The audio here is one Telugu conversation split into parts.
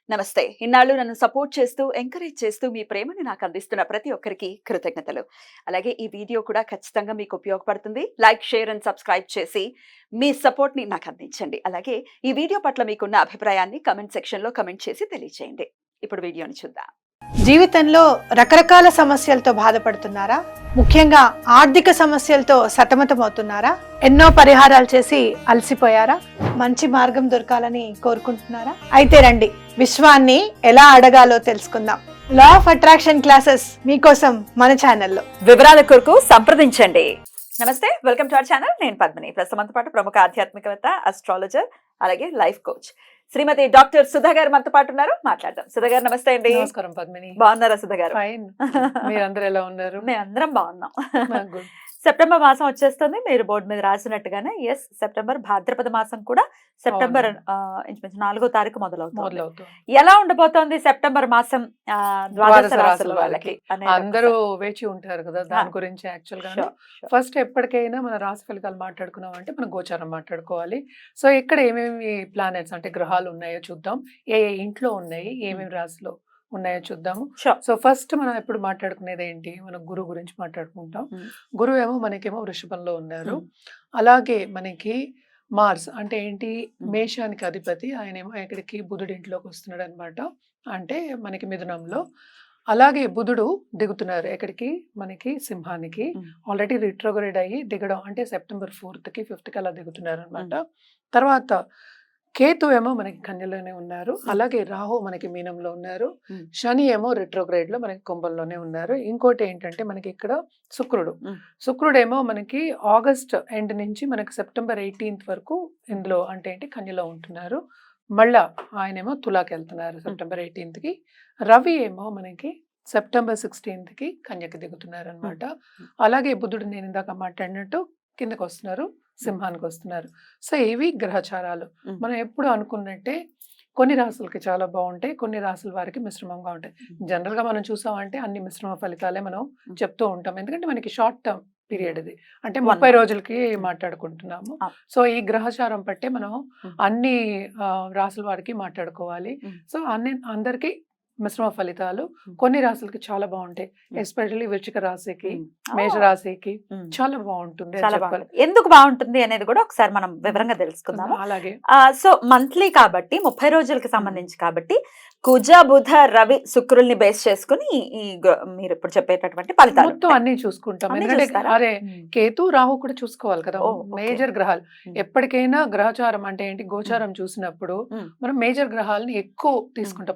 నమస్తే. ఇన్నాళ్ళు నన్ను సపోర్ట్ చేస్తూ, ఎంకరేజ్ చేస్తూ మీ ప్రేమని నాకు అందిస్తున్న ప్రతి ఒక్కరికి కృతజ్ఞతలు. అలాగే ఈ వీడియో కూడా ఖచ్చితంగా మీకు ఉపయోగపడుతుంది. లైక్, షేర్ అండ్ సబ్స్క్రైబ్ చేసి మీ సపోర్ట్‌ని నాకు అందించండి. అలాగే ఈ వీడియో పట్ల మీకున్న అభిప్రాయాన్ని కామెంట్ సెక్షన్‌లో కామెంట్ చేసి తెలియజేయండి. ఇప్పుడు వీడియోని చూద్దాం. జీవితంలో రకరకాల సమస్యలతో బాధపడుతున్నారా? ముఖ్యంగా ఆర్థిక సమస్యలతో సతమతమవుతున్నారా? ఎన్నో పరిహారాలు చేసి అలసిపోయారా? మంచి మార్గం దొరకాలని కోరుకుంటున్నారా? అయితే రండి, విశ్వాన్ని ఎలా అడగాలో తెలుసుకుందాం. లా ఆఫ్ అట్రాక్షన్ క్లాసెస్ మీకోసం మన ఛానల్లో. వివరాల కొరకు సంప్రదించండి. నమస్తే, వెల్కమ్ టు అవర్ ఛానల్. నేను పద్మిని. ప్రస్తుతంతో పాటు ప్రముఖ ఆధ్యాత్మికవేత్త, అస్ట్రాలజర్, అలాగే లైఫ్ కోచ్ శ్రీమతి డాక్టర్ సుధా గారు మనతో పాటు ఉన్నారు. మాట్లాడదాం. సుధా గారు నమస్తే అండి. నమస్కారం పద్మిని. బాగున్నారా సుధా గారు? ఫైన్. మీరందరూ ఎలా ఉన్నారు? మేము అందరం బాగున్నాం. గుడ్. సెప్టెంబర్ మాసం వచ్చేస్తుంది. మీరు బోర్డు మీద రాసినట్టుగానే ఎస్, సెప్టెంబర్ భాద్రపద మాసం కూడా సెప్టెంబర్ ఇంచుమించు 4వ తారీఖు మొదలవుతుంది. ఎలా ఉండబోతోంది సెప్టెంబర్ మాసం ద్వాదశ రాశుల వాళ్ళకి? అందరూ వేచి ఉంటారు కదా దాని గురించి. యాక్చువల్ గా ఫస్ట్ ఎప్పటికైనా మన రాశి ఫలితాలు మాట్లాడుకున్నాం అంటే మనం గోచారం మాట్లాడుకోవాలి. సో ఇక్కడ ఏమేమి ప్లానెట్స్ అంటే గ్రహాలు ఉన్నాయో చూద్దాం. ఏ ఇంట్లో ఉన్నాయి, ఏమేమి రాశిలో ఉన్నాయో చూద్దాము. సో ఫస్ట్ మనం ఎప్పుడు మాట్లాడుకునేది ఏంటి, మనం గురువు గురించి మాట్లాడుకుంటాం. గురువు ఏమో మనకేమో వృషభంలో ఉన్నారు. అలాగే మనకి మార్స్ అంటే ఏంటి, మేషానికి అధిపతి, ఆయనేమో ఇక్కడికి బుధుడి ఇంట్లోకి వస్తున్నాడు అనమాట. అంటే మనకి మిథునంలో. అలాగే బుధుడు దిగుతున్నారు ఎక్కడికి, మనకి సింహానికి. ఆల్రెడీ రిట్రోగ్రేడ్ అయ్యి దిగడం అంటే సెప్టెంబర్ 4th కి 5th కి అలా దిగుతున్నారు అనమాట. తర్వాత కేతు ఏమో మనకి కన్యలోనే ఉన్నారు. అలాగే రాహు మనకి మీనంలో ఉన్నారు. శని ఏమో రిట్రోగ్రేడ్ లో మనకి కుంభంలోనే ఉన్నారు. ఇంకోటి ఏంటంటే మనకి ఇక్కడ శుక్రుడేమో మనకి ఆగస్ట్ ఎండ్ నుంచి మనకి సెప్టెంబర్ 18th వరకు ఇందులో అంటే ఏంటి కన్యలో ఉంటున్నారు. మళ్ళా ఆయనేమో తులాకి వెళ్తున్నారు సెప్టెంబర్ 18th కి. రవి ఏమో మనకి సెప్టెంబర్ 16th కి కన్యకి దిగుతున్నారు అనమాట. అలాగే బుధుడు నేను ఇందాక మాట్లాడినట్టు కిందకు వస్తున్నారు, సింహానికి వస్తున్నారు. సో ఇవి గ్రహచారాలు. మనం ఎప్పుడు అనుకున్నట్టే కొన్ని రాసులకి చాలా బాగుంటాయి, కొన్ని రాసుల వారికి మిశ్రమంగా ఉంటాయి. జనరల్ గా మనం చూసామంటే అన్ని మిశ్రమ ఫలితాలే మనం చెప్తూ ఉంటాం. ఎందుకంటే మనకి షార్ట్ టర్మ్ పీరియడ్ ఇది, అంటే 30 రోజులకి మాట్లాడుకుంటున్నాము. సో ఈ గ్రహచారం పట్టే మనం అన్ని రాసుల వారికి మాట్లాడుకోవాలి. సో అందరికి మిశ్రమ ఫలితాలు. కొన్ని రాశులకి చాలా బాగుంటాయి, ఎస్పెషల్లీ వృశ్చిక రాశికి, మేష రాశికి చాలా బాగుంటుంది. ఎందుకు బాగుంటుంది అనేది కూడా ఒకసారి మనం వివరంగా తెలుసుకుందాం. అలాగే సో మంత్లీ కాబట్టి 30 రోజులకి సంబంధించి కాబట్టి కుజ, బుధ, రవి, శుక్రుల్ని బేస్ చేసుకుని మీరు ఇప్పుడు చెప్పేటటువంటి ఫలితాలు మొత్తం అన్ని చూసుకుంటాం. ఎందుకంటే అరే కేతు, రాహు కూడా చూసుకోవాలి కదా, మేజర్ గ్రహాలు. ఎప్పటికైనా గ్రహచారం అంటే ఏంటి, గోచారం చూసినప్పుడు మనం మేజర్ గ్రహాలని ఎక్కువ తీసుకుంటాం,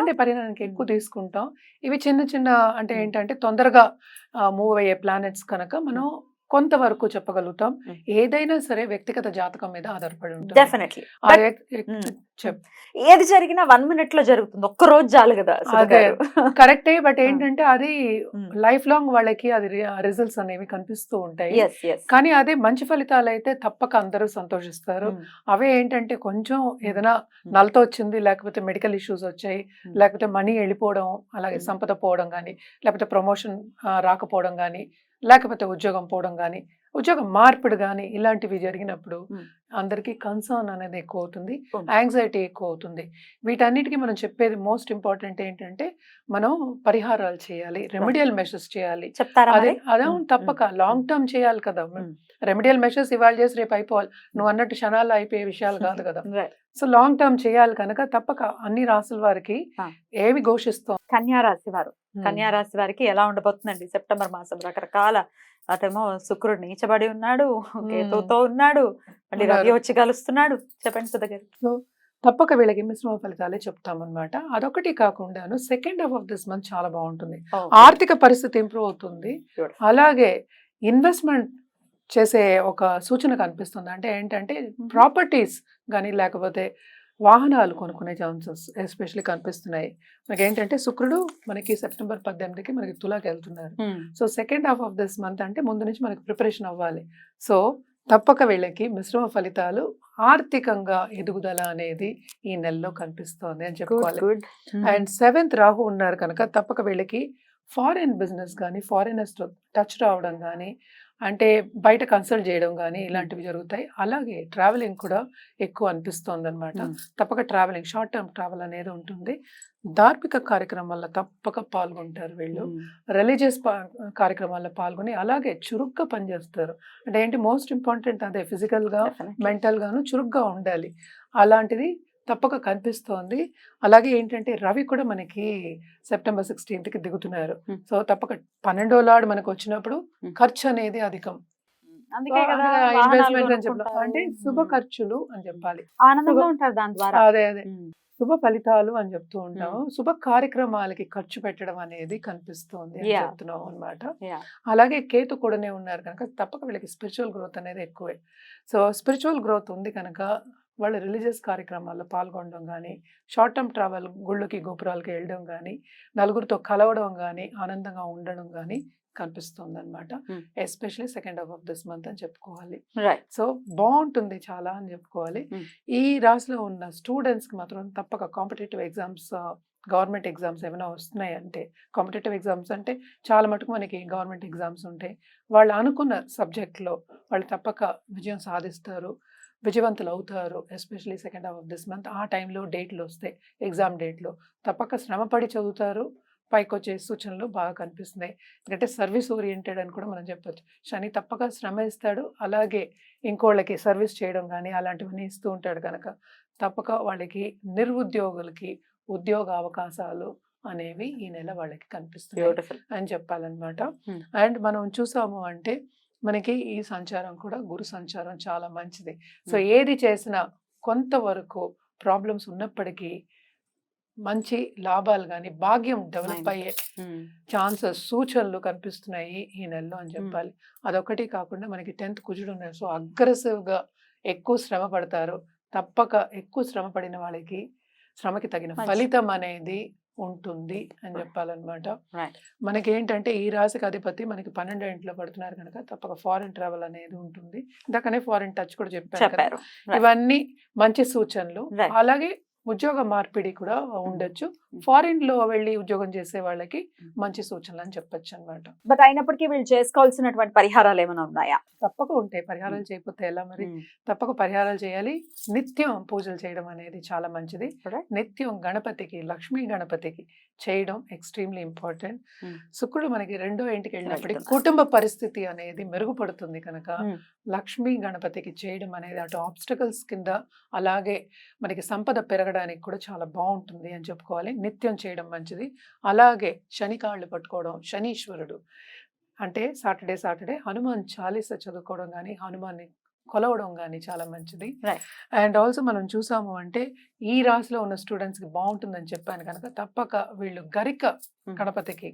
అంటే పరిగణనకి ఎక్కువ తీసుకుంటాం. ఇవి చిన్న చిన్న అంటే ఏంటంటే తొందరగా మూవ్ అయ్యే ప్లానెట్స్ కనుక మనం కొంతవరకు చెప్పగలుగుతాం. ఏదైనా సరే వ్యక్తిగత జాతకం మీద ఆధారపడి ఉంటుంది. డెఫినెట్లీ ఏది జరిగినా 1 minute లో జరుగుతుంది, ఒక్క రోజు చాలు కదా. అదే కరెక్టే. బట్ ఏంటంటే అది లైఫ్ లాంగ్ వాళ్ళకి అది రిజల్ట్స్ అనేవి కనిపిస్తూ ఉంటాయి. కానీ అదే మంచి ఫలితాలు అయితే తప్పక అందరూ సంతోషిస్తారు. అవే ఏంటంటే కొంచెం ఏదైనా నలతో వచ్చింది, లేకపోతే మెడికల్ ఇష్యూస్ వచ్చాయి, లేకపోతే మనీ వెళ్ళిపోవడం, అలాగే సంపద పోవడం కానీ, లేకపోతే ప్రమోషన్ రాకపోవడం కానీ, లేకపోతే ఉద్యోగం పోవడం కానీ, ఉద్యోగం మార్పిడి కానీ, ఇలాంటివి జరిగినప్పుడు అందరికీ కన్సర్న్ అనేది ఎక్కువ అవుతుంది, యాంగ్జైటీ ఎక్కువ అవుతుంది. వీటన్నిటికీ మనం చెప్పేది మోస్ట్ ఇంపార్టెంట్ ఏంటంటే మనం పరిహారాలు చేయాలి, రెమెడియల్ మెషర్స్ చేయాలి. అదే తప్పక లాంగ్ టర్మ్ చేయాలి కదా. రెమెడియల్ మెషర్స్ ఇవాళ చేసి రేపు అయిపోవాలి, నువ్వు అన్నట్టు క్షణాల్లో అయిపోయే విషయాలు కాదు కదా. సో లాంగ్ టర్మ్ చేయాలి కనుక తప్పక అన్ని రాసుల వారికి ఏమి ఘోషిస్తాం. కన్యారాశి వారు, కన్యారాశి వారికి ఎలా ఉండబోతుందండి సెప్టెంబర్ మాసం? రకరకాల అతేమో శుక్రుడు నీచబడి ఉన్నాడు, కేతుతో ఉన్నాడు, మళ్ళీ రవి వచ్చి కలుస్తున్నాడు. చెప్పండి సుధా గారు. సో తప్పక వీళ్ళకి మిశ్రమ ఫలితాలే చెప్తామన్నమాట. అదొకటి కాకుండాను second half of this month చాలా బాగుంటుంది. ఆర్థిక పరిస్థితి ఇంప్రూవ్ అవుతుంది. అలాగే ఇన్వెస్ట్మెంట్ చేసే ఒక సూచన కనిపిస్తుంది. అంటే ఏంటంటే ప్రాపర్టీస్ కానీ లేకపోతే వాహనాలు కొనుక్కునే ఛాన్సెస్ ఎస్పెషల్లీ కనిపిస్తున్నాయి. మనకి ఏంటంటే శుక్రుడు మనకి సెప్టెంబర్ 18కి మనకి తులాకి వెళ్తున్నారు. So second half of this month అంటే ముందు నుంచి మనకి ప్రిపరేషన్ అవ్వాలి. సో తప్పక వీళ్ళకి మిశ్రమ ఫలితాలు, ఆర్థికంగా ఎదుగుదల అనేది ఈ నెలలో కనిపిస్తోంది అని చెప్పుకోవాలి. అండ్ 7th రాహు ఉన్నారు కనుక తప్పక వీళ్ళకి ఫారెన్ బిజినెస్ కానీ, ఫారెనర్స్ టచ్ రావడం కానీ, అంటే బయట కన్సల్ట్ చేయడం కానీ ఇలాంటివి జరుగుతాయి. అలాగే ట్రావెలింగ్ కూడా ఎక్కువ అనిపిస్తోంది అనమాట. తప్పక ట్రావెలింగ్, షార్ట్ టర్మ్ ట్రావెల్ అనేది ఉంటుంది. ధార్మిక కార్యక్రమాల్లో తప్పక పాల్గొంటారు వీళ్ళు. రిలీజియస్ కార్యక్రమాల్లో పాల్గొని అలాగే చురుగ్గా పనిచేస్తారు. అంటే ఏంటి, మోస్ట్ ఇంపార్టెంట్ అదే, ఫిజికల్గా మెంటల్గాను చురుగ్గా ఉండాలి. అలాంటిది తప్పక కనిపిస్తోంది. అలాగే ఏంటంటే రవి కూడా మనకి సెప్టెంబర్ 16కి దిగుతున్నారు. సో తప్పక 12వ లార్డ్ మనకు వచ్చినప్పుడు ఖర్చు అనేది అధికం. అందుకే కదా ఇన్వెస్ట్మెంట్ అని వాహనాలు చెప్పాలి, కొనుక్కుంటారు. అంటే శుభ ఖర్చులు అని చెప్పాలి. ఆనందంగా ఉంటారు దాని ద్వారా. అదే శుభ ఫలితాలు అని చెప్తూ ఉంటాము. శుభ కార్యక్రమాలకి ఖర్చు పెట్టడం అనేది కనిపిస్తుంది అని Yeah. చెప్తున్నాం అనమాట. Yeah. అలాగే కేతు కూడానే ఉన్నారు కనుక తప్పక వీళ్ళకి స్పిరిచువల్ గ్రోత్ అనేది ఎక్కువే. సో స్పిరిచువల్ గ్రోత్ ఉంది కనుక వాళ్ళు రిలీజియస్ కార్యక్రమాల్లో పాల్గొనడం కానీ, షార్ట్ టర్మ్ ట్రావెల్, గుళ్ళకి గోపురాలకి వెళ్ళడం కానీ, నలుగురితో కలవడం కానీ, ఆనందంగా ఉండడం కానీ కనిపిస్తుంది అనమాట. Especially second half of this month అని చెప్పుకోవాలి. రైట్. సో బాగుంటుంది చాలా అని చెప్పుకోవాలి. ఈ రాశిలో ఉన్న స్టూడెంట్స్కి మాత్రం తప్పక కాంపిటేటివ్ ఎగ్జామ్స్, గవర్నమెంట్ ఎగ్జామ్స్ ఏమైనా వస్తున్నాయి అంటే, కాంపిటేటివ్ ఎగ్జామ్స్ అంటే చాలా మటుకు మనకి గవర్నమెంట్ ఎగ్జామ్స్ ఉంటాయి. వాళ్ళు అనుకున్న సబ్జెక్ట్లో వాళ్ళు తప్పక విజయం సాధిస్తారు, విజయవంతులు అవుతారు. Especially second half of this month ఆ టైంలో డేట్లు వస్తాయి, ఎగ్జామ్ డేట్లో తప్పక శ్రమపడి చదువుతారు. పైకి వచ్చే సూచనలు బాగా కనిపిస్తున్నాయి. ఎందుకంటే సర్వీస్ ఓరియంటెడ్ అని కూడా మనం చెప్పొచ్చు. శని తప్పక శ్రమ ఇస్తాడు, అలాగే ఇంకోళ్ళకి సర్వీస్ చేయడం కానీ అలాంటివన్నీ ఇస్తూ ఉంటాడు కనుక తప్పక వాళ్ళకి నిరుద్యోగులకి ఉద్యోగ అవకాశాలు అనేవి ఈ నెల వాళ్ళకి కనిపిస్తున్నాయి బ్యూటిఫుల్. అని చెప్పాలన్నమాట. అండ్ మనం చూసాము అంటే మనకి ఈ సంచారం కూడా గురు సంచారం చాలా మంచిది. సో ఏది చేసినా కొంతవరకు ప్రాబ్లమ్స్ ఉన్నప్పటికీ మంచి లాభాలు కానీ, భాగ్యం డెవలప్ అయ్యే ఛాన్సెస్, సూచనలు కనిపిస్తున్నాయి ఈ నెలలో అని చెప్పాలి. అదొకటి కాకుండా మనకి 10th కుజుడు ఉన్నారు. సో అగ్రెసివ్గా ఎక్కువ శ్రమ పడతారు. తప్పక ఎక్కువ శ్రమ పడిన వాళ్ళకి శ్రమకి తగిన ఫలితం అనేది ఉంటుంది అని చెప్పాలన్నమాట. మనకి ఏంటంటే ఈ రాశికి అధిపతి మనకి 12వ ఇంట్లో పడుతున్నారు కనుక తప్పక ఫారిన్ ట్రావెల్ అనేది ఉంటుంది. ఇందాకనే ఫారిన్ టచ్ కూడా చెప్పారు. ఇవన్నీ మంచి సూచనలు. అలాగే ఉద్యోగ మార్పిడి కూడా ఉండొచ్చు. ఫారిన్ లో వెళ్ళి ఉద్యోగం చేసే వాళ్ళకి మంచి సూచనలు అని చెప్పొచ్చు అనమాట. బట్ అయినప్పటికీ వీళ్ళు చేసుకోవాల్సినటువంటి పరిహారాలు ఏమైనా ఉన్నాయా? తప్పక ఉంటాయి. పరిహారాలు చేయకపోతే ఎలా మరి? తప్పక పరిహారాలు చేయాలి. నిత్యం పూజలు చేయడం అనేది చాలా మంచిది. నిత్యం గణపతికి, లక్ష్మీ గణపతికి చేయడం ఎక్స్ట్రీమ్లీ ఇంపార్టెంట్. శుక్రుడు మనకి 2వ ఇంటికి వెళ్ళినప్పటికీ కుటుంబ పరిస్థితి అనేది మెరుగుపడుతుంది కనుక లక్ష్మీ గణపతికి చేయడం అనేది అటు ఆబ్స్టకల్స్ కింద, అలాగే మనకి సంపద పెరగడానికి కూడా చాలా బాగుంటుంది అని చెప్పుకోవాలి. నిత్యం చేయడం మంచిది. అలాగే శని కాళ్ళు పట్టుకోవడం, శనీశ్వరుడు అంటే సాటర్డే హనుమాన్ చాలీస చదువుకోవడం కానీ, హనుమాన్ని కొలవడం కానీ చాలా మంచిది. అండ్ ఆల్సో మనం చూసాము అంటే ఈ రాశిలో ఉన్న స్టూడెంట్స్కి బాగుంటుందని చెప్పాను కనుక తప్పక వీళ్ళు గరిక గణపతికి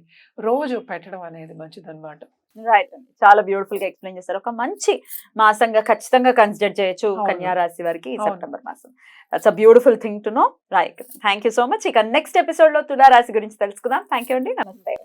రోజు పెట్టడం అనేది మంచిది అనమాట. రైట్ అండి, చాలా బ్యూటిఫుల్ గా ఎక్స్ప్లెయిన్ చేశారు. ఒక మంచి మాసంగా ఖచ్చితంగా కన్సిడర్ చేయొచ్చు కన్యా రాశి వారికి సెప్టెంబర్ మాసం. That's a beautiful thing to know. Right, thank you so much. ఇక నెక్స్ట్ ఎపిసోడ్ లో తులా రాశి గురించి తెలుసుకుందాం. థ్యాంక్ యూ అండి, నమస్తే.